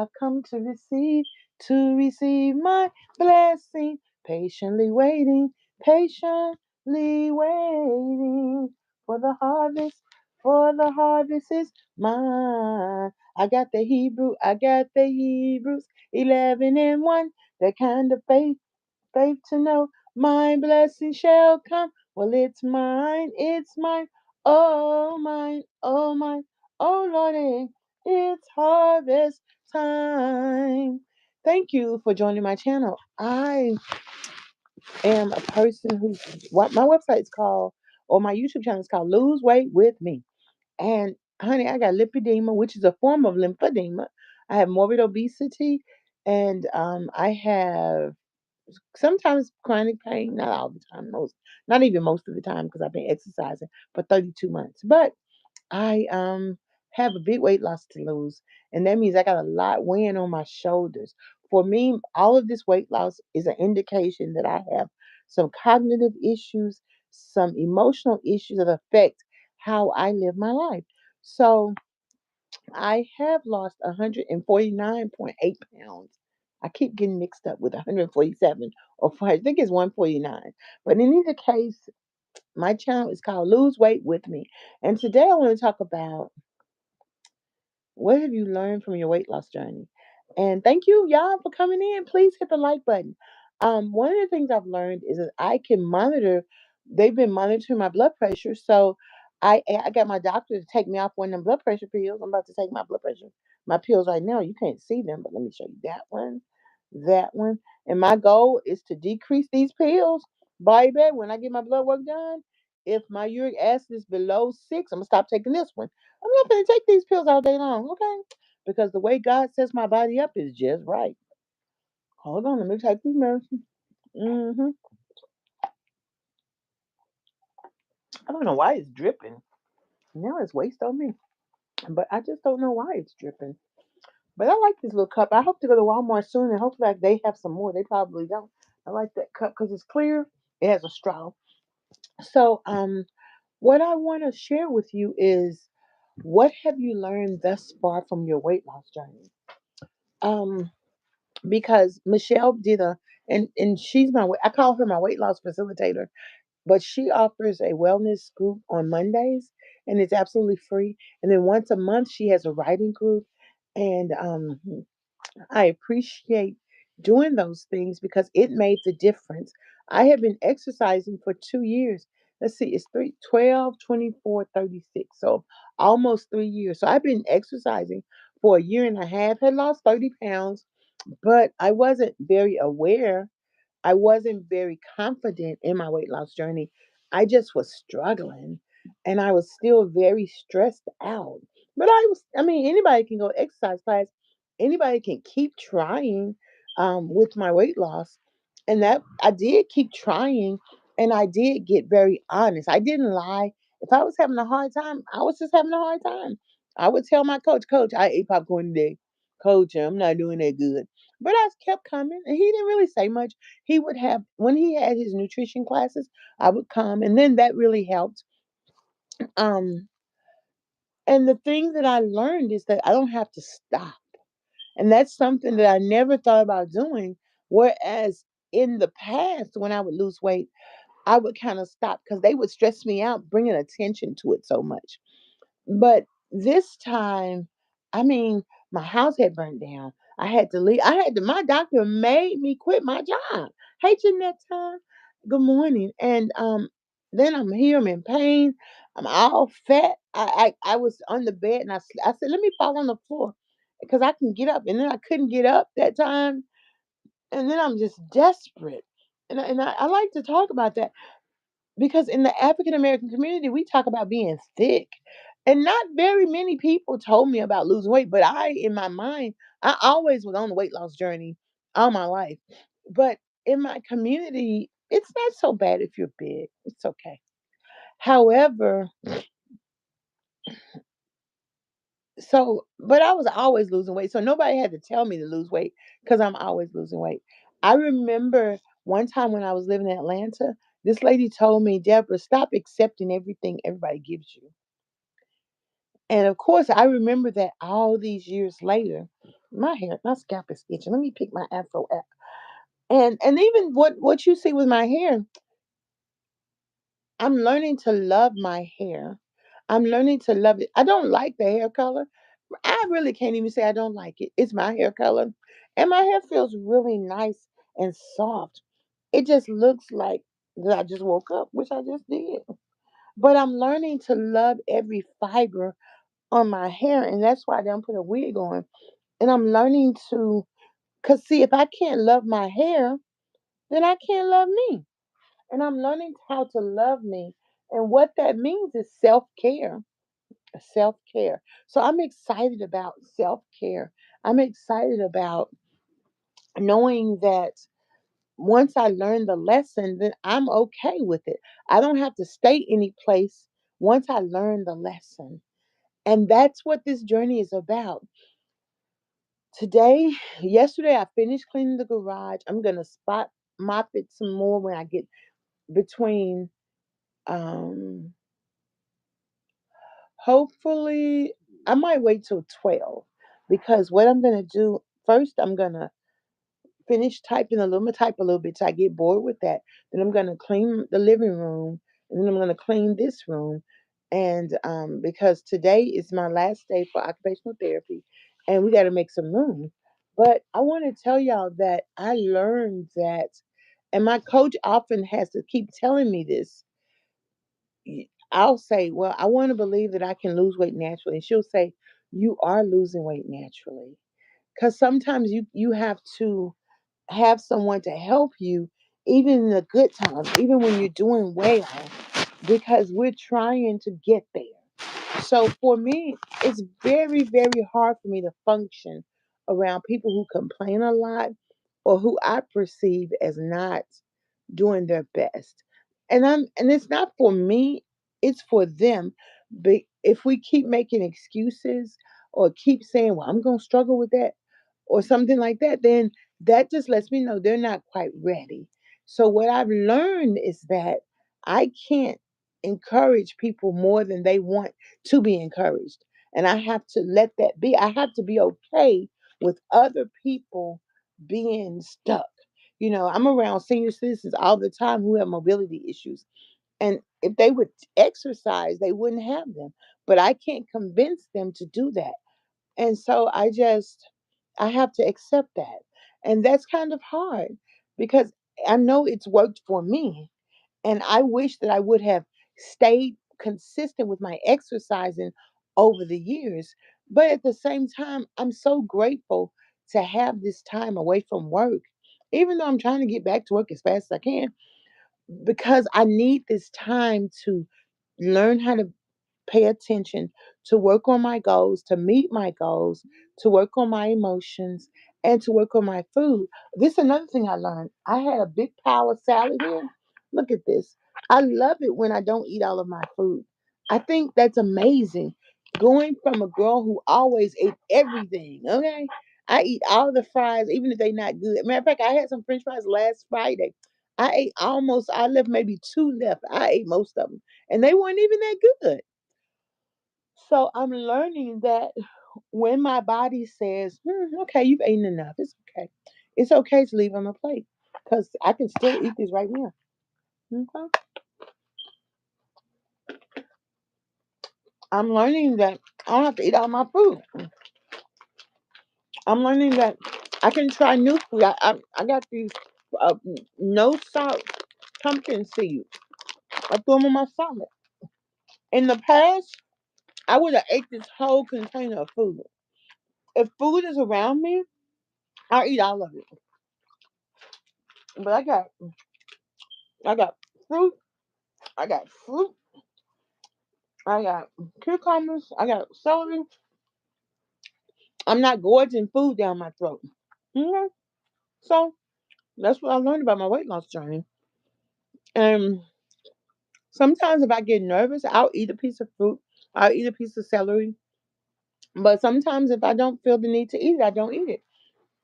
I've come to receive my blessing. Patiently waiting for the harvest, for the harvest is mine. I got the Hebrews 11 and 1, that kind of faith to know my blessing shall come. Well, it's mine, oh mine, oh Lord, it's harvest time. Thank you for joining my channel. I am a person who, what my website is called, or my YouTube channel is called Lose Weight with Me. And honey, I got lipedema, which is a form of lymphedema. I have morbid obesity, and I have sometimes chronic pain, not all the time, not even most of the time, because I've been exercising for 32 months. But I have a big weight loss to lose, and that means I got a lot weighing on my shoulders. For me, all of this weight loss is an indication that I have some cognitive issues, some emotional issues that affect how I live my life. So I have lost 149.8 pounds. I keep getting mixed up with 147 or 4, I think it's 149. But in either case, my channel is called Lose Weight with Me. And today I want to talk about, what have you learned from your weight loss journey? And thank you, y'all, for coming in. Please hit the like button. One of the things I've learned is that I can monitor. They've been monitoring my blood pressure, so I got my doctor to take me off one of them blood pressure pills. I'm about to take my pills right now. You can't see them, but let me show you that one. And my goal is to decrease these pills, baby. When I get my blood work done, if my uric acid is below 6, I'm gonna stop taking this one. I'm not going to take these pills all day long, okay? Because the way God sets my body up is just right. Hold on, let me take these medicine. hmm I don't know why it's dripping. Now it's waste on me, but I just don't know why it's dripping. But I like this little cup. I hope to go to Walmart soon, and hopefully they have some more. They probably don't. I like that cup because it's clear. It has a straw. So, what I want to share with you is, what have you learned thus far from your weight loss journey? Um, because Michelle did and she's I call her my weight loss facilitator, but she offers a wellness group on Mondays, and it's absolutely free. And then once a month she has a writing group, and I appreciate doing those things because it made the difference. I have been exercising for 2 years. Let's see, it's 12, 24, 36. So almost 3 years. So I've been exercising for a year and a half, had lost 30 pounds, but I wasn't very aware. I wasn't very confident in my weight loss journey. I just was struggling, and I was still very stressed out. But I mean, anybody can go exercise class. Anybody can keep trying with my weight loss. And that I did keep trying, and I did get very honest. I didn't lie. If I was having a hard time, I was just having a hard time. I would tell my coach, I ate popcorn today. Coach, I'm not doing that good. But I kept coming, and he didn't really say much. He would have, when he had his nutrition classes, I would come, and then that really helped. Um, and the thing that I learned is that I don't have to stop. And that's something that I never thought about doing. Whereas in the past, when I would lose weight, I would kind of stop because they would stress me out, bringing attention to it so much. But this time, I mean, my house had burned down. I had to leave. My doctor made me quit my job. Hey, Janetta. Good morning. And then I'm here, I'm in pain. I'm all fat. I was on the bed, and I said, let me fall on the floor because I can get up. And then I couldn't get up that time. And then I'm just desperate. I like to talk about that because in the African American community, we talk about being thick. And not very many people told me about losing weight, but in my mind, I always was on the weight loss journey all my life. But in my community, it's not so bad if you're big. It's okay. However, but I was always losing weight. So nobody had to tell me to lose weight because I'm always losing weight. I remember one time when I was living in Atlanta, this lady told me, Deborah, stop accepting everything everybody gives you. And of course, I remember that all these years later. My scalp is itching. Let me pick my afro out. And even what you see with my hair, I'm learning to love my hair. I'm learning to love it. I don't like the hair color. I really can't even say I don't like it. It's my hair color. And my hair feels really nice and soft. It just looks like that I just woke up, which I just did. But I'm learning to love every fiber on my hair, and that's why I don't put a wig on. And I'm learning to, because see, if I can't love my hair, then I can't love me. And I'm learning how to love me. And what that means is self care. Self care. So I'm excited about self care. I'm excited about knowing that once I learn the lesson, then I'm okay with it. I don't have to stay any place once I learn the lesson. And that's what this journey is about. Today, yesterday, I finished cleaning the garage. I'm going to spot mop it some more when I get between, um, hopefully, I might wait till 12 because what I'm going to do first, I'm going to finish typing a little, I'm gonna type a little bit till I get bored with that. Then I'm gonna clean the living room, and then I'm gonna clean this room. And because today is my last day for occupational therapy, and we got to make some room. But I want to tell y'all that I learned that, and my coach often has to keep telling me this. I'll say, "Well, I want to believe that I can lose weight naturally," and she'll say, "You are losing weight naturally." Because sometimes you have to have someone to help you, even in the good times, even when you're doing well, because we're trying to get there. So for me, it's very, very hard for me to function around people who complain a lot or who I perceive as not doing their best. And it's not for me, it's for them. But if we keep making excuses or keep saying, well, I'm gonna struggle with that or something like that, then that just lets me know they're not quite ready. So what I've learned is that I can't encourage people more than they want to be encouraged. And I have to let that be. I have to be okay with other people being stuck. I'm around senior citizens all the time who have mobility issues. And if they would exercise, they wouldn't have them. But I can't convince them to do that. And so I have to accept that. And that's kind of hard because I know it's worked for me. And I wish that I would have stayed consistent with my exercising over the years. But at the same time, I'm so grateful to have this time away from work, even though I'm trying to get back to work as fast as I can, because I need this time to learn how to pay attention, to work on my goals, to meet my goals, to work on my emotions, and to work on my food. This is another thing I learned. I had a big pile of salad here. Look at this. I love it when I don't eat all of my food. I think that's amazing. Going from a girl who always ate everything, okay? I eat all the fries, even if they're not good. Matter of fact, I had some French fries last Friday. I left maybe two left. I ate most of them, and they weren't even that good. So I'm learning that when my body says, okay, you've eaten enough, it's okay. It's okay to leave on the plate because I can still eat this right now. Okay? I'm learning that I don't have to eat all my food. I'm learning that I can try new food. I got these uh, no salt pumpkin seeds. I threw them in my salad. In the past, I would have ate this whole container of food. If food is around me, I'll eat all of it. But I got fruit. I got fruit. I got cucumbers. I got celery. I'm not gorging food down my throat. Okay? So that's what I learned about my weight loss journey. And sometimes if I get nervous, I'll eat a piece of fruit. I'll eat a piece of celery. But sometimes if I don't feel the need to eat it, I don't eat it.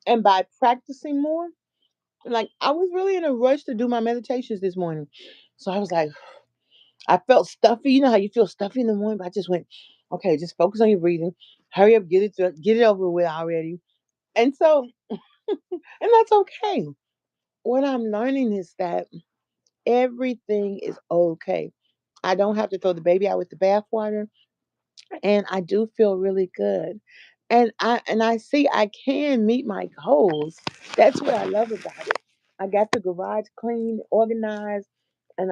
And by practicing more, like I was really in a rush to do my meditations this morning. So I was like, I felt stuffy. You know how you feel stuffy in the morning? But I just went, okay, just focus on your breathing. Hurry up, get it over with already. And so, and that's okay. What I'm learning is that everything is okay. I don't have to throw the baby out with the bathwater, and I do feel really good. And I see I can meet my goals. That's what I love about it. I got the garage clean, organized, and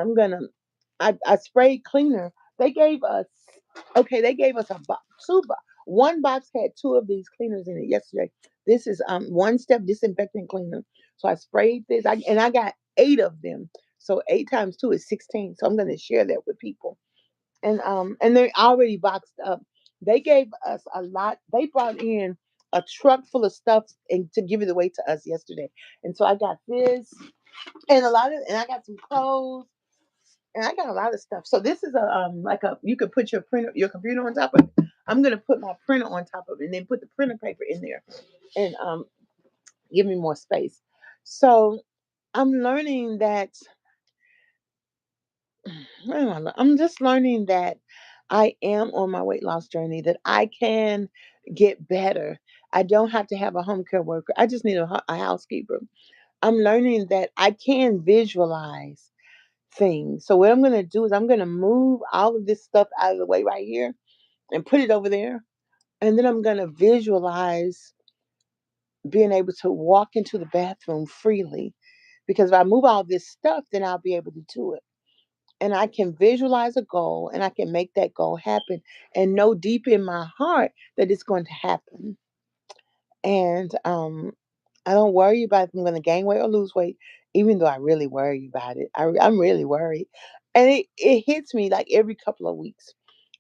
I sprayed cleaner. They gave us they gave us a box, one box had two of these cleaners in it yesterday. This is one step disinfectant cleaner. So I sprayed this, and I got eight of them. So eight times two is 16. So I'm going to share that with people, and they're already boxed up. They gave us a lot. They brought in a truck full of stuff and to give it away to us yesterday. And so I got this and I got some clothes and I got a lot of stuff. So this is a like a you could put your computer on top of it. I'm gonna put my printer on top of it and then put the printer paper in there and give me more space. So I'm learning that I'm just learning that I am on my weight loss journey, that I can get better. I don't have to have a home care worker. I just need a housekeeper. I'm learning that I can visualize things. So what I'm going to do is I'm going to move all of this stuff out of the way right here and put it over there. And then I'm going to visualize being able to walk into the bathroom freely. Because if I move all this stuff, then I'll be able to do it, and I can visualize a goal and I can make that goal happen and know deep in my heart that it's going to happen. And I don't worry about if I'm going to gain weight or lose weight, even though I really worry about it. I'm really worried. And it hits me like every couple of weeks.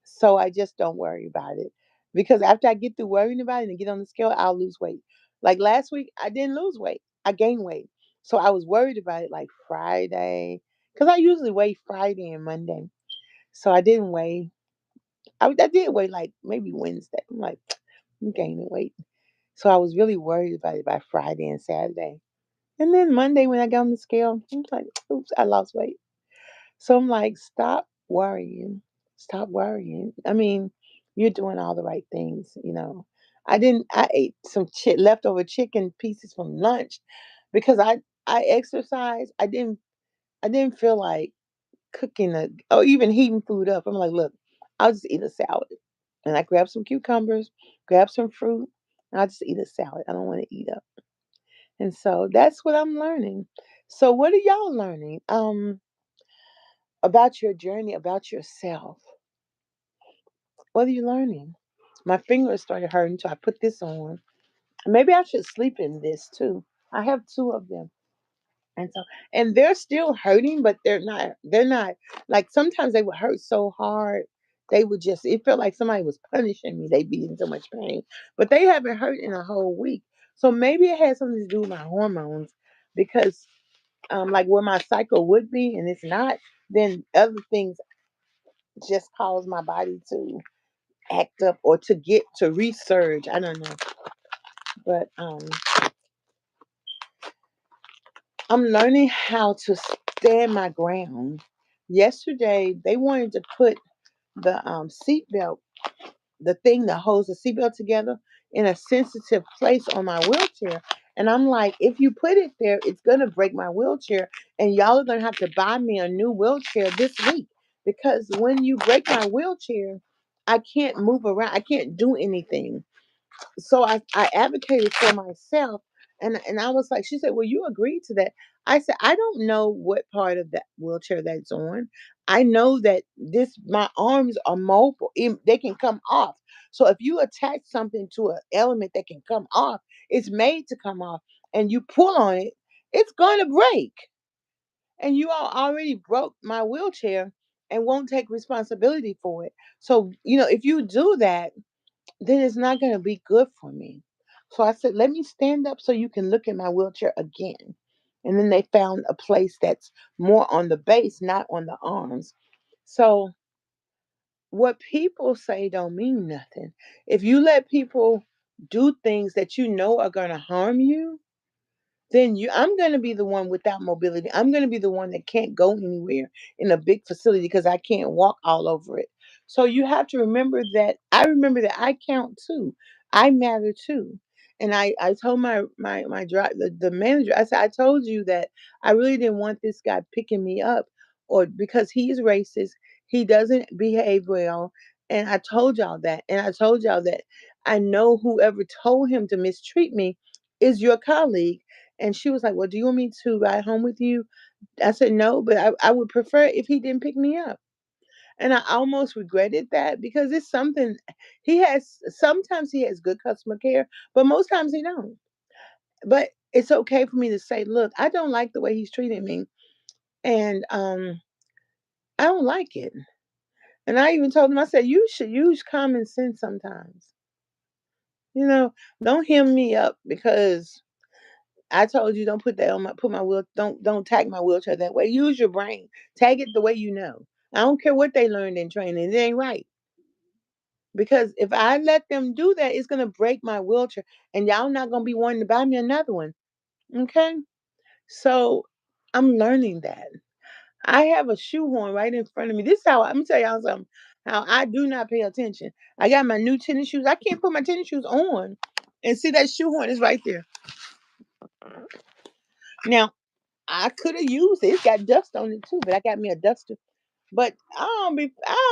So I just don't worry about it. Because after I get through worrying about it and get on the scale, I'll lose weight. Like last week, I didn't lose weight, I gained weight. So I was worried about it like Friday, because I usually weigh Friday and Monday. So I didn't weigh. I did weigh like maybe Wednesday. I'm like, I'm gaining weight. So I was really worried about it by Friday and Saturday. And then Monday when I got on the scale, I was like, oops, I lost weight. So I'm like, stop worrying. Stop worrying. I mean, you're doing all the right things. I ate some leftover chicken pieces from lunch because I exercised. I didn't feel like cooking or even heating food up. I'm like, look, I'll just eat a salad. And I grab some cucumbers, grab some fruit, and I'll just eat a salad. I don't want to eat up. And so that's what I'm learning. So what are y'all learning? About your journey, about yourself. What are you learning? My fingers started hurting, so I put this on. Maybe I should sleep in this too. I have two of them. And they're still hurting, but they're not like sometimes they would hurt so hard. They would just it felt like somebody was punishing me. They'd be in so much pain. But they haven't hurt in a whole week. So maybe it has something to do with my hormones because like where my cycle would be and it's not, then other things just cause my body to act up or to get to resurge. I don't know. But I'm learning how to stand my ground. Yesterday they wanted to put the seatbelt, the thing that holds the seatbelt together, in a sensitive place on my wheelchair. And I'm like, if you put it there, it's gonna break my wheelchair, and y'all are gonna have to buy me a new wheelchair this week because when you break my wheelchair, I can't move around. I can't do anything. So I advocated for myself, and I was like, she said, well, you agreed to that. I said, I don't know what part of that wheelchair that's on. I know that my arms are mobile. They can come off. So if you attach something to an element that can come off, it's made to come off, and you pull on it, it's going to break. And you all already broke my wheelchair and won't take responsibility for it. So, if you do that, then it's not going to be good for me. So I said, let me stand up so you can look at my wheelchair again. And then they found a place that's more on the base, not on the arms. So what people say don't mean nothing. If you let people do things that you know are going to harm you, then I'm going to be the one without mobility. I'm going to be the one that can't go anywhere in a big facility because I can't walk all over it. So you have to remember that I count too. I matter too. And I told the manager, I said, I told you that I really didn't want this guy picking me up, or because he's racist, he doesn't behave well. And I told y'all that. And I told y'all that I know whoever told him to mistreat me is your colleague. And she was like, well, do you want me to ride home with you? I said, no, but I would prefer if he didn't pick me up. And I almost regretted that because it's something sometimes he has good customer care, but most times he don't. But it's okay for me to say, look, I don't like the way he's treating me. And I don't like it. And I even told him, I said, you should use common sense sometimes. You know, don't hem me up because I told you don't put that on my put my wheel don't tag my wheelchair that way. Use your brain. Tag it the way you know. I don't care what they learned in training. It ain't right. Because if I let them do that, it's gonna break my wheelchair, and y'all not gonna be wanting to buy me another one. Okay, so I'm learning that. I have a shoehorn right in front of me. This is how I'm gonna tell y'all something. How I do not pay attention. I got my new tennis shoes. I can't put my tennis shoes on, and see that shoehorn is right there. Now I could have used it. It's got dust on it too, but I got me a duster. But I don't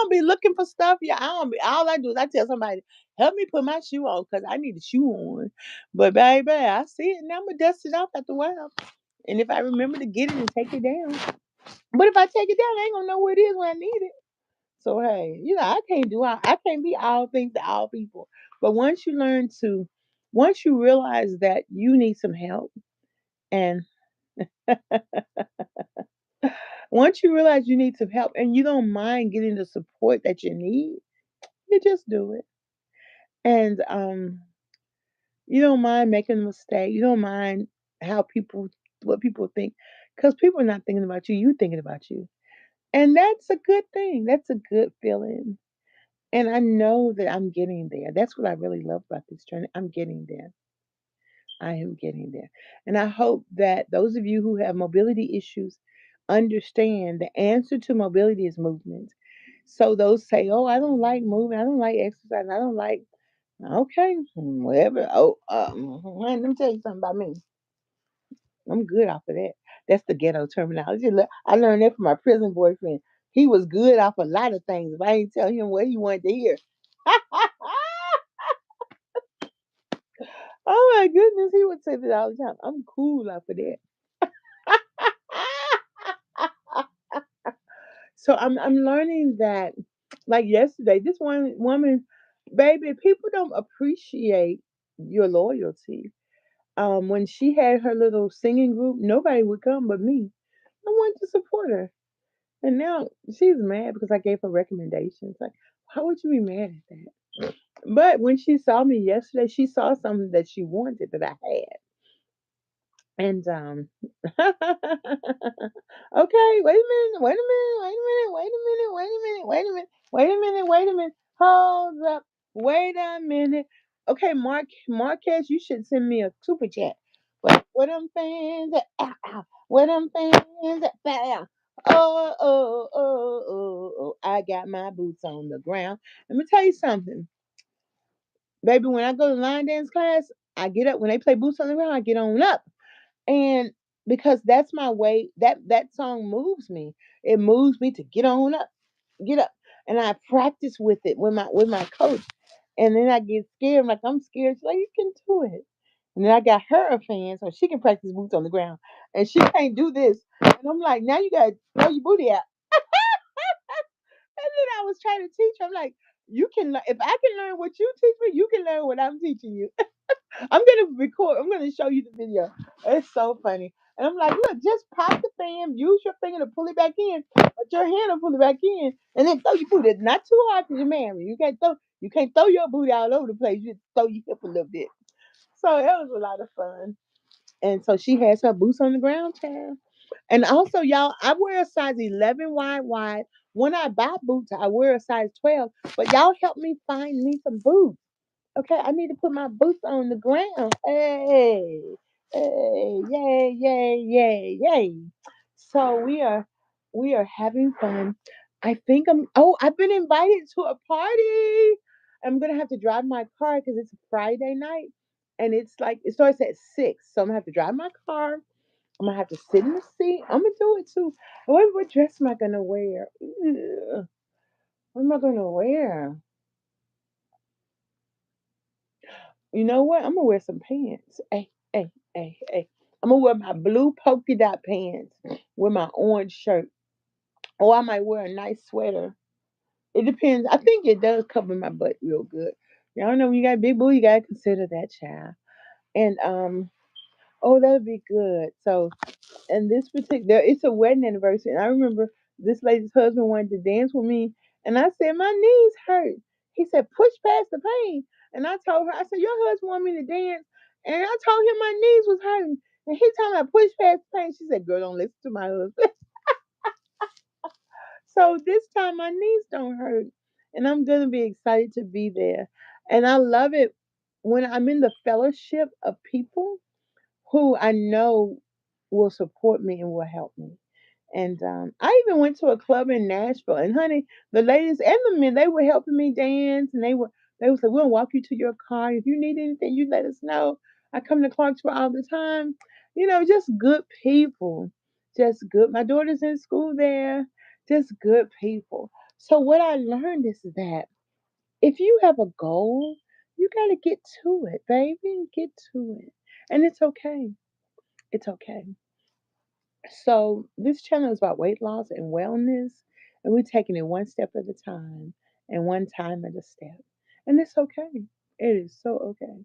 be looking for stuff. Yeah, I don't be. All I do is I tell somebody, help me put my shoe on because I need a shoe on. But baby, I see it now. I'ma dust it off after a while. And if I remember to get it and take it down. But if I take it down, I ain't gonna know where it is when I need it. So hey, I can't be all things to all people. But once you realize that you need some help, and once you realize you need some help, and you don't mind getting the support that you need, you just do it. And you don't mind making a mistake. You don't mind how people what people think, because people are not thinking about you. You thinking about you, and that's a good thing. That's a good feeling. And I know that I'm getting there. That's what I really love about this journey. I'm getting there. I am getting there. And I hope that those of you who have mobility issues understand the answer to mobility is movement. So those say, "Oh, I don't like moving. I don't like exercise. I don't like." Okay, whatever. Oh, let me tell you something about me. I'm good off of that. That's the ghetto terminology. I learned that from my prison boyfriend. He was good off a lot of things. If I ain't tell him what he wanted to hear. Oh my goodness, he would say that all the time. I'm cool off of that. So I'm learning that, like yesterday, this one woman, baby, people don't appreciate your loyalty. When she had her little singing group, nobody would come but me. I wanted to support her. And now she's mad because I gave her recommendations. Like, how would you be mad at that? But when she saw me yesterday, she saw something that she wanted that I had. And okay, wait a minute, wait a minute, wait a minute, wait a minute, wait a minute, wait a minute, wait a minute, wait a minute. Hold up, wait a minute. Okay, Marquez, you should send me a super chat. What them fans at? Ow, ow. What them fans at? Bow. Oh, I got my boots on the ground. Let me tell you something, baby. When I go to line dance class, I get up when they play boots on the ground. I get on up. And because that's my way, that song moves me. It moves me to get on up, get up. And I practice with it with my coach. And then I get scared. I'm like, I'm scared. She's like, you can do it. And then I got her a fan so she can practice boots on the ground. And she can't do this. And I'm like, now you gotta throw your booty out. And then I was trying to teach her. I'm like, if I can learn what you teach me, you can learn what I'm teaching you. I'm gonna show you the video. It's so funny. And I'm like, look, just pop the fan, use your finger to pull it back in, but your hand to pull it back in, and then throw your booty. Not too hard because you're married. You can't throw your booty all over the place. You just throw your hip a little bit. So it was a lot of fun. And so she has her boots on the ground, child. And also, y'all, I wear a size 11 wide. When I buy boots, I wear a size 12. But y'all help me find me some boots. Okay, I need to put my boots on the ground. Hey, hey, yay, yay, yay, yay. So we are having fun. I think I've been invited to a party. I'm gonna have to drive my car because it's a Friday night. and it's like it starts at 6. So I'm gonna have to drive my car. I'm gonna have to sit in the seat. I'm gonna do it too. What dress am I gonna wear? Ugh. What am I gonna wear? You know what? I'm gonna wear some pants. Hey. I'm gonna wear my blue polka dot pants with my orange shirt. Or I might wear a nice sweater. It depends. I think it does cover my butt real good. Y'all know when you got a big booty, you gotta consider that, child. And oh, that'd be good. So, and this particular, it's a wedding anniversary, and I remember this lady's husband wanted to dance with me, and I said my knees hurt. He said push past the pain, and I told her, I said your husband wanted me to dance, and I told him my knees was hurting, and he told me I push past the pain. She said, girl, don't listen to my husband. So this time my knees don't hurt, and I'm gonna be excited to be there, and I love it when I'm in the fellowship of people who I know will support me and will help me. And I even went to a club in Nashville, and honey, the ladies and the men, they were helping me dance, and they would say, "We'll walk you to your car. If you need anything, you let us know." I come to Clarksville all the time. Just good people, just good. My daughter's in school there, just good people. So what I learned is that if you have a goal, you got to get to it, baby. Get to it, and it's okay. It's okay. So this channel is about weight loss and wellness, and we're taking it one step at a time and one time at a step. And it's okay. It is so okay.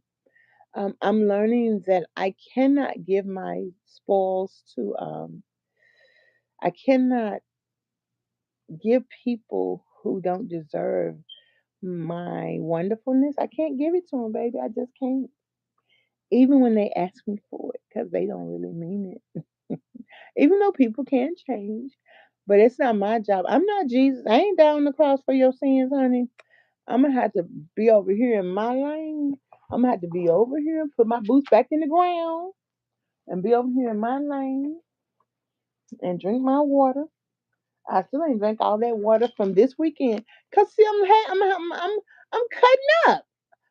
I'm learning that I cannot give my spoils to I cannot give people who don't deserve my wonderfulness. I can't give it to them, baby. I just can't. Even when they ask me for it, because they don't really mean it. Even though people can change, but it's not my job. I'm not Jesus. I ain't down on the cross for your sins, honey. I'm gonna have to be over here in my lane. I'm gonna have to be over here, put my boots back in the ground, and be over here in my lane and drink my water. I still ain't drank all that water from this weekend. Cause see, I'm cutting up.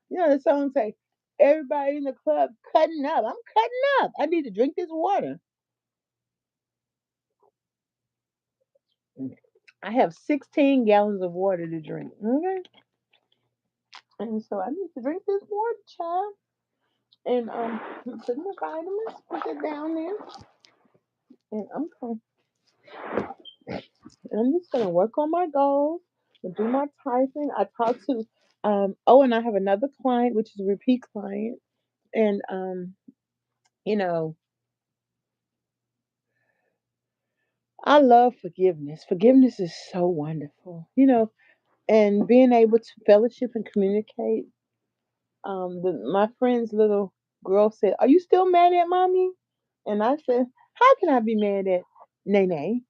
You know the song say, everybody in the club cutting up. I'm cutting up. I need to drink this water. I have 16 gallons of water to drink. Okay. And so I need to drink this water, child. And put my vitamins, put it down there. And I'm just gonna work on my goals and do my typing. I talked to and I have another client, which is a repeat client. And you know, I love forgiveness. Forgiveness is so wonderful. And being able to fellowship and communicate. My friend's little girl said, "Are you still mad at mommy?" And I said, "How can I be mad at Nene?"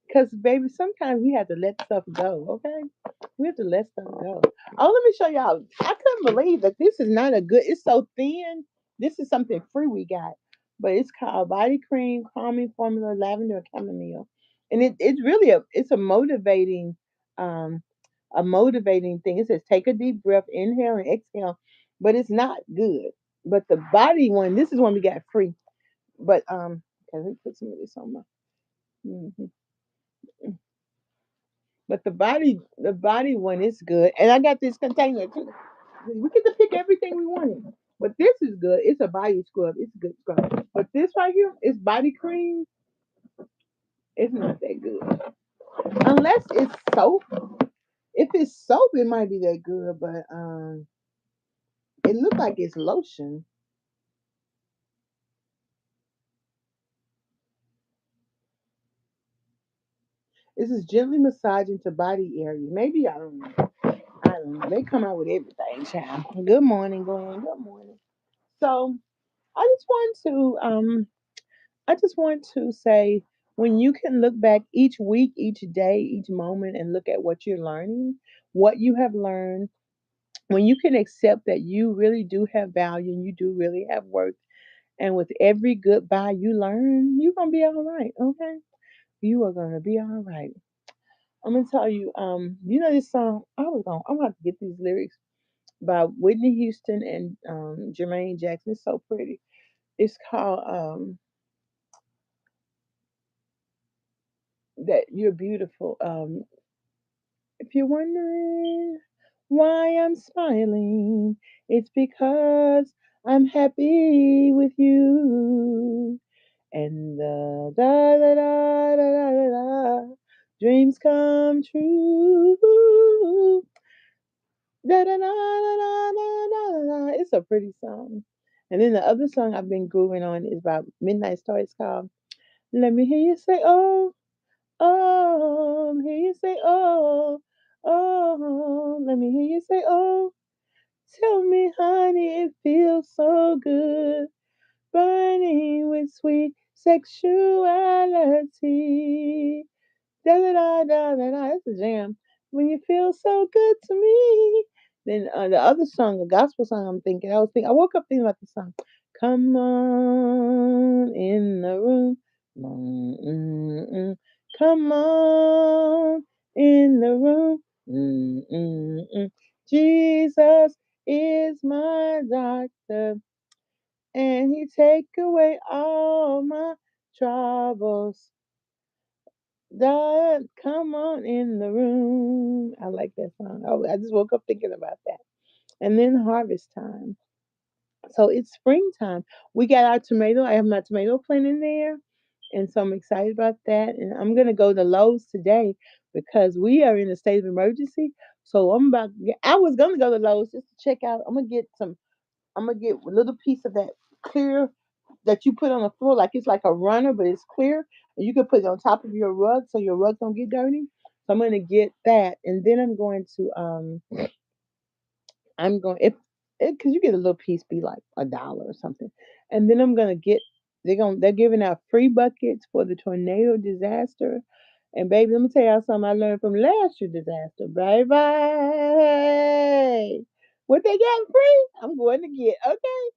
Because, baby, sometimes we have to let stuff go, okay? We have to let stuff go. Oh, let me show y'all. I couldn't believe that this is not a good, it's so thin. This is something free we got. But it's called Body Cream Calming Formula Lavender and Chamomile. And it's really um, a motivating thing. It says take a deep breath, inhale and exhale, but it's not good. But the body one, this is one we got free. But okay, let me put some of this on my. Mhm. But the body one is good, and I got this container too. We get to pick everything we wanted. But this is good. It's a body scrub. It's a good scrub. But this right here is body cream. It's not that good unless it's soap. If it's soap, it might be that good. But it looks like it's lotion. This is gently massaging to body areas. Maybe I don't know. I don't know. They come out with everything, child. Good morning, Glenn. Good morning. So I just want to say when you can look back each week, each day, each moment and look at what you're learning, what you have learned, when you can accept that you really do have value and you do really have worth, and with every goodbye you learn, you're gonna be all right, okay? You are gonna be all right. I'm gonna tell you, this song, I'm gonna have to get these lyrics. by Whitney Houston and Jermaine Jackson. It's so pretty. It's called That You're Beautiful. If you're wondering why I'm smiling, it's because I'm happy with you. And the da da da da da da da dreams come true. Da da da da da da da da. It's a pretty song. And then the other song I've been grooving on is about Midnight Star. It's called Let Me Hear You Say Oh, oh, hear you say oh, oh, let me hear you say oh. Tell me, honey, it feels so good, burning with sweet sexuality. Da da da da da da. That's a jam. When you feel so good to me. Then the other song, a gospel song, I woke up thinking about this song. Come on in the room. Mm-mm-mm. Come on in the room. Mm-mm-mm. Jesus is my doctor, and he take away all my troubles. God, come on in the room. I like that song. I just woke up thinking about that. And then harvest time. So it's springtime. We got our tomato. I have my tomato plant in there. And so I'm excited about that. And I'm going to go to Lowe's today because we are in a state of emergency. So I was going to go to Lowe's just to check out. I'm going to get a little piece of that clear that you put on the floor, like it's like a runner, but it's clear, and you can put it on top of your rug so your rug don't get dirty. So I'm gonna get that, and then I'm going if because you get a little piece be like $1 or something, and then I'm gonna get they're giving out free buckets for the tornado disaster. And baby, let me tell y'all something I learned from last year's disaster. Baby, what they got free, I'm going to get. Okay.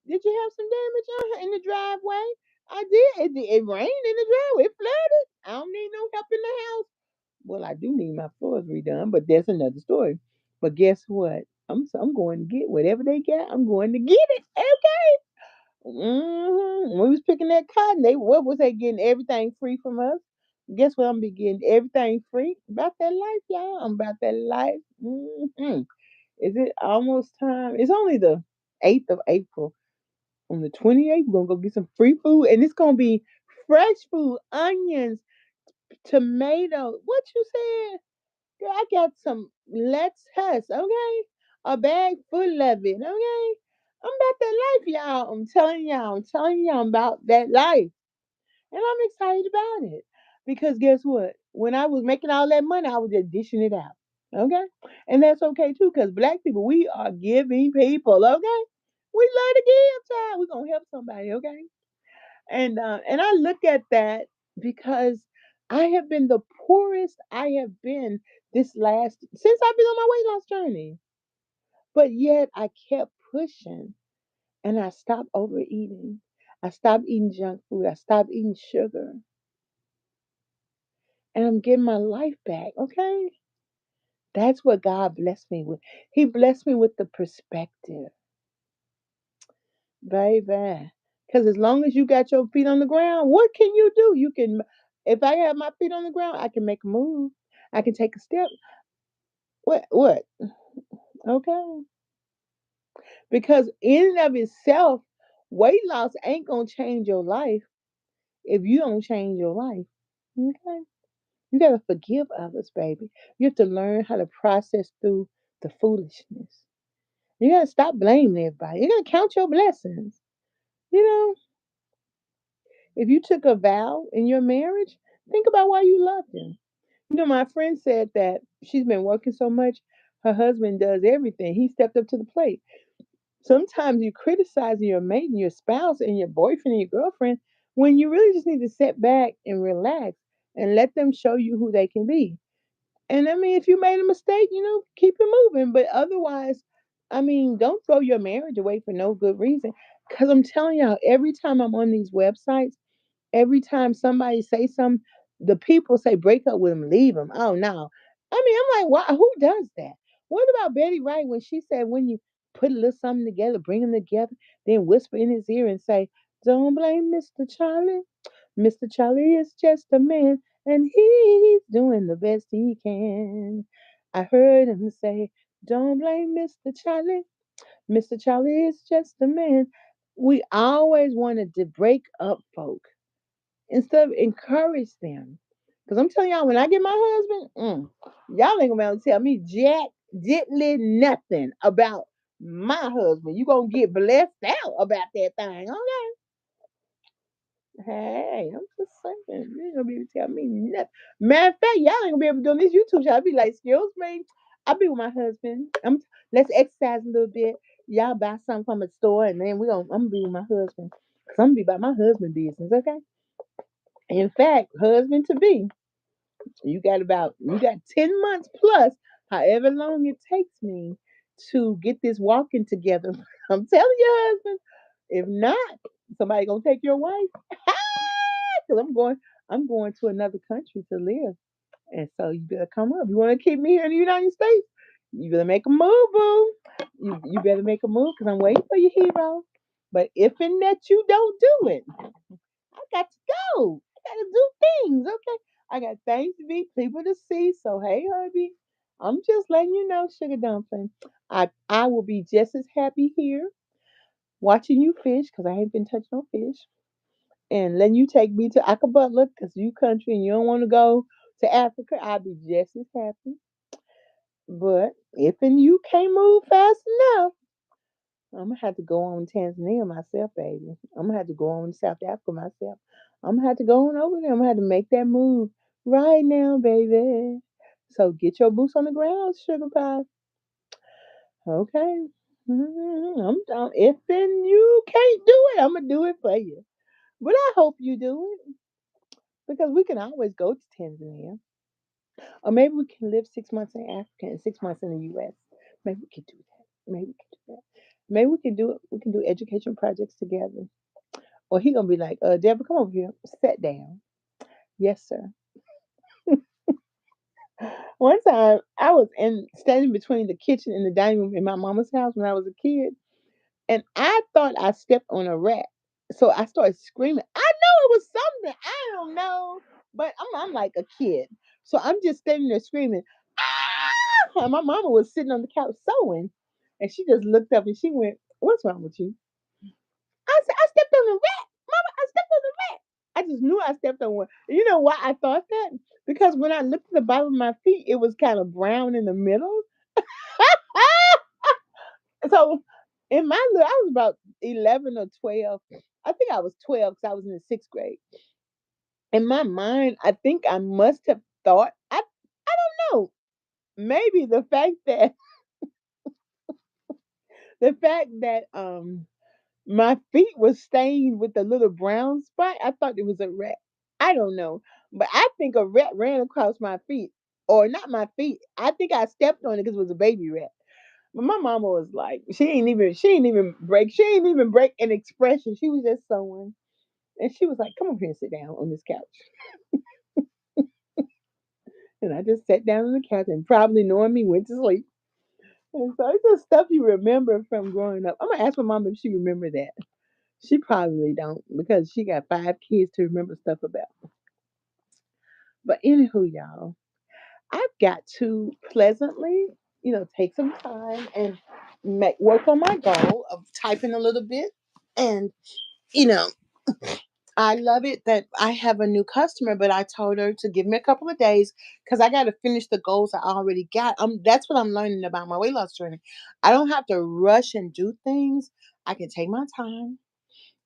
Did you have some damage in the driveway? I did. It rained in the driveway. It flooded. I don't need no help in the house. Well, I do need my floors redone, but that's another story. But guess what? I'm going to get whatever they got. I'm going to get it. Okay. When we was picking that cotton, what was they getting everything free from us? Guess what? I'm be getting everything free. About that life, y'all. I'm about that life. Is it almost time? It's only the 8th of April. On the 28th, we're gonna go get some free food, and it's gonna be fresh food, onions, tomatoes. What you said? Girl, I got some lettuce, okay? A bag full of it, okay? I'm about that life, y'all. I'm telling y'all about that life. And I'm excited about it. Because guess what? When I was making all that money, I was just dishing it out. Okay? And that's okay too, because black people, we are giving people, okay? We love to give, child. We're gonna help somebody, okay? And I look at that because I have been the poorest I have been since I've been on my weight loss journey. But yet I kept pushing and I stopped overeating. I stopped eating junk food. I stopped eating sugar. And I'm getting my life back, okay? That's what God blessed me with. He blessed me with the perspective, baby. Because as long as you got your feet on the ground, what can you do? If I have my feet on the ground, I can make a move. I can take a step. What? Okay. Because in and of itself, weight loss ain't going to change your life if you don't change your life. Okay. You got to forgive others, baby. You have to learn how to process through the foolishness. You got to stop blaming everybody. You got to count your blessings. You know, if you took a vow in your marriage, think about why you loved him. You know, my friend said that she's been working so much, her husband does everything. He stepped up to the plate. Sometimes you criticize your mate and your spouse and your boyfriend and your girlfriend when you really just need to sit back and relax and let them show you who they can be. And I mean, if you made a mistake, keep it moving. But otherwise, I mean, don't throw your marriage away for no good reason. Because I'm telling y'all, every time I'm on these websites, every time somebody say something, the people say break up with him, leave him. Oh no. I mean, I'm like, why? Who does that? What about Betty Wright when she said when you put a little something together, bring them together, then whisper in his ear and say, "Don't blame Mr. Charlie. Mr. Charlie is just a man and he's doing the best he can." I heard him say, "Don't blame Mr. Charlie. Mr. Charlie is just a man." We always wanted to break up folk instead of encourage them. Because I'm telling y'all, when I get my husband, y'all ain't gonna be able to tell me jack diddly nothing about my husband. You gonna get blessed out about that thing, okay? Hey, I'm just saying, you ain't gonna be able to tell me nothing. Matter of fact, y'all ain't gonna be able to do this YouTube channel. I'll be like, "Excuse me, I'll be with my husband. Let's exercise a little bit. Y'all buy something from a store, and then I'm gonna be with my husband. Cause I'm gonna be about my husband business, okay? In fact, husband to be, you got 10 months plus, however long it takes me to get this walking together. I'm telling you, husband, if not, somebody gonna take your wife. Because I'm going to another country to live. And so you better come up. You wanna keep me here in the United States? You better make a move, boo. You better make a move because I'm waiting for you, hero. But if and that you don't do it, I got to go. I got to do things, okay? I got things to be, people to see. So, hey, hubby, I'm just letting you know, sugar dumpling. I will be just as happy here watching you fish because I ain't been touching no fish and letting you take me to Akabutler because you country and you don't want to go to Africa. I'll be just as happy. But if and you can't move fast enough, I'm gonna have to go on Tanzania myself, baby. I'm gonna have to go on to South Africa myself. I'm gonna have to go on over there. I'm gonna have to make that move right now, baby. So get your boots on the ground, sugar pie. Okay. I'm down. If then you can't do it, I'm gonna do it for you. But I hope you do it because we can always go to Tanzania, or maybe we can live 6 months in Africa and 6 months in the U.S. Maybe we could do that. Maybe we could do that. Maybe we can do it. We can do education projects together. Or he gonna be like, Deborah, come over here. Sit down. Yes, sir. One time I was standing between the kitchen and the dining room in my mama's house when I was a kid, and I thought I stepped on a rat. So I started screaming. I know it was something. I don't know. But I'm like a kid. So I'm just standing there screaming. Ah! And my mama was sitting on the couch sewing. And she just looked up and she went, "What's wrong with you?" I said, "I stepped on a rat. Mama, I stepped on a rat." I just knew I stepped on one. You know why I thought that? Because when I looked at the bottom of my feet, it was kind of brown in the middle. So in my little, I was about 11 or 12. I think I was 12 because I was in the sixth grade. In my mind, I think I must have thought, I don't know, maybe the fact that my feet was stained with a little brown spot. I thought it was a rat. I don't know. But I think a rat ran across my feet. Or not my feet. I think I stepped on it because it was a baby rat. But my mama was like, she ain't even break an expression. She was just sewing. And she was like, "Come over here and sit down on this couch." And I just sat down on the couch and probably knowing me went to sleep. And so it's just stuff you remember from growing up. I'm gonna ask my mom if she remember that. She probably don't because she got 5 kids to remember stuff about. But anywho, y'all, I've got to pleasantly, take some time and work on my goal of typing a little bit. And you know, I love it that I have a new customer, but I told her to give me a couple of days because I got to finish the goals I already got. That's what I'm learning about my weight loss journey. I don't have to rush and do things. I can take my time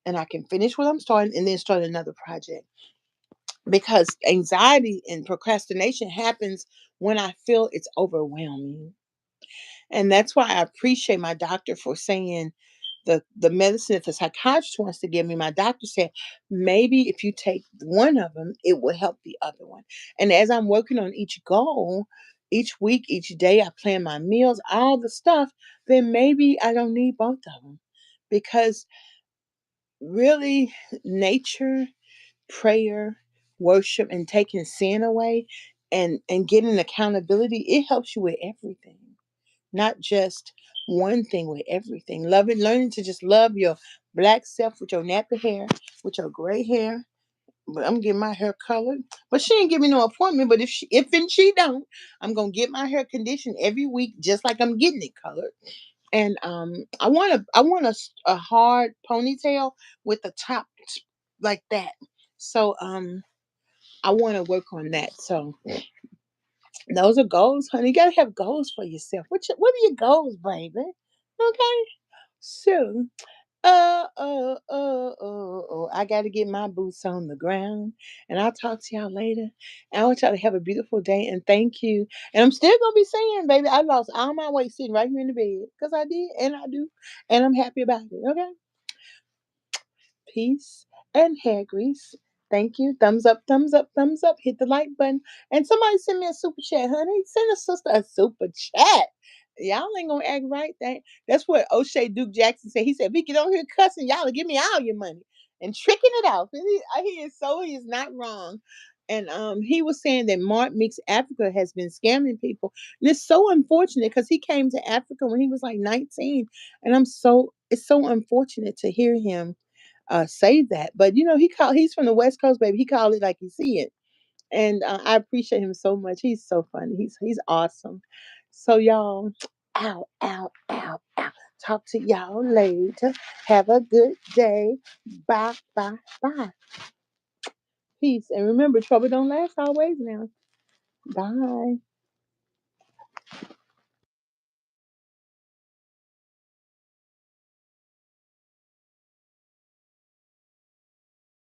and I can finish what I'm starting and then start another project. Because anxiety and procrastination happens when I feel it's overwhelming. And that's why I appreciate my doctor for saying the medicine that the psychiatrist wants to give me. My doctor said maybe if you take one of them, it will help the other one. And as I'm working on each goal, each week, each day, I plan my meals, all the stuff, then maybe I don't need both of them. Because really, nature, prayer, worship, and taking sin away and getting accountability, it helps you with everything. not just one thing with everything. Learning to just love your black self with your nappy hair, with your gray hair. But I'm getting my hair colored. But she ain't give me no appointment. But if she don't, I'm gonna get my hair conditioned every week, just like I'm getting it colored. And I want a hard ponytail with the top like that. So I want to work on that. So those are goals, honey. You gotta have goals for yourself. What are your goals, baby? Okay. So I got to get my boots on the ground. And I'll talk to y'all later. And I want y'all to have a beautiful day. And thank you. And I'm still going to be saying, baby, I lost all my weight sitting right here in the bed. Because I did. And I do. And I'm happy about it. Okay. Peace and hair grease. Thank you. Thumbs up, thumbs up, thumbs up. Hit the like button. And somebody send me a super chat, honey. Send a sister a super chat. Y'all ain't gonna act right. That's what O'Shea Duke Jackson said. He said, if we get on here cussing, y'all will give me all your money and tricking it out. And he is not wrong. And he was saying that Mark Mix Africa has been scamming people. And it's so unfortunate because he came to Africa when he was like 19. And it's so unfortunate to hear him say that. But he's from the West Coast, baby. He called it like he see it. And I appreciate him so much. He's so funny. He's awesome. So y'all, ow, ow, ow, ow. Talk to y'all later. Have a good day. Bye, bye, bye. Peace. And remember, trouble don't last always now. Bye.